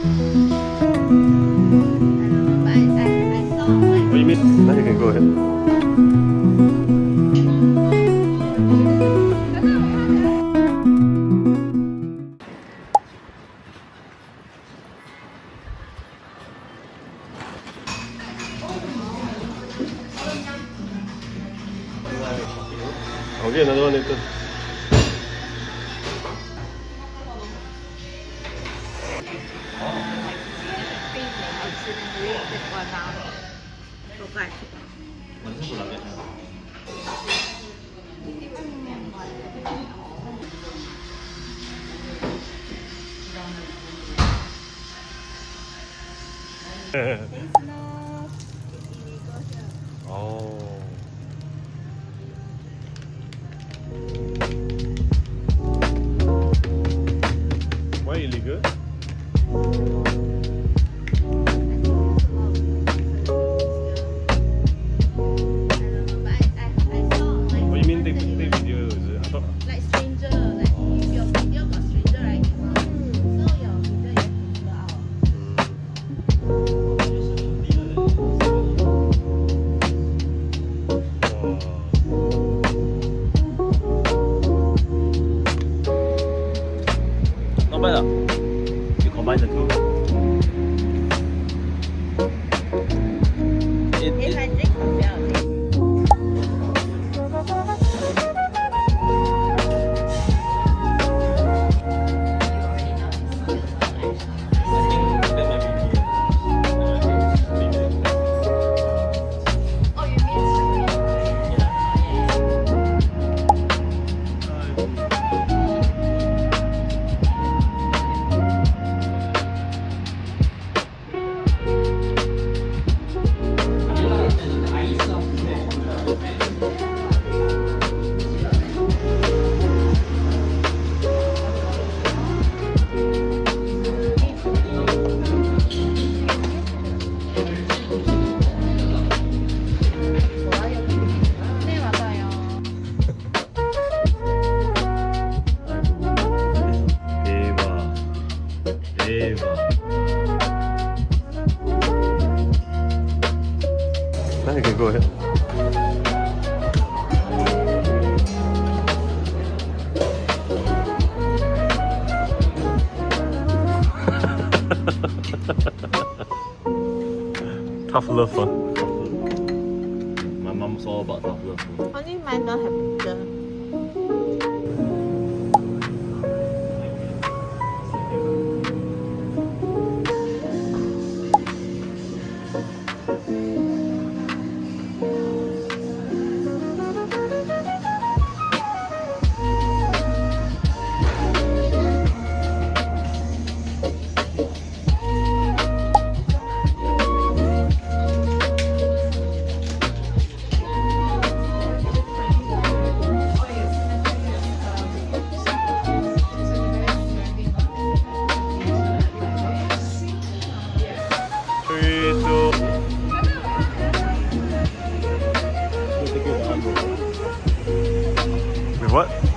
What do you mean? No, you can go ahead. I'll get another one later. Oh. Why illegal? What you mean take video? Is it? I thought. Like stranger, like if your video got stranger, right? So your video you have to blur out. Not bad lah. You combine the two. If I drink coffee, I'll take. Oh, you mean 네, 맞아요. 대박. 대박. Now you can go ahead. Tough love, huh? My mom's all about tough love. Only mine don't have picture. With what?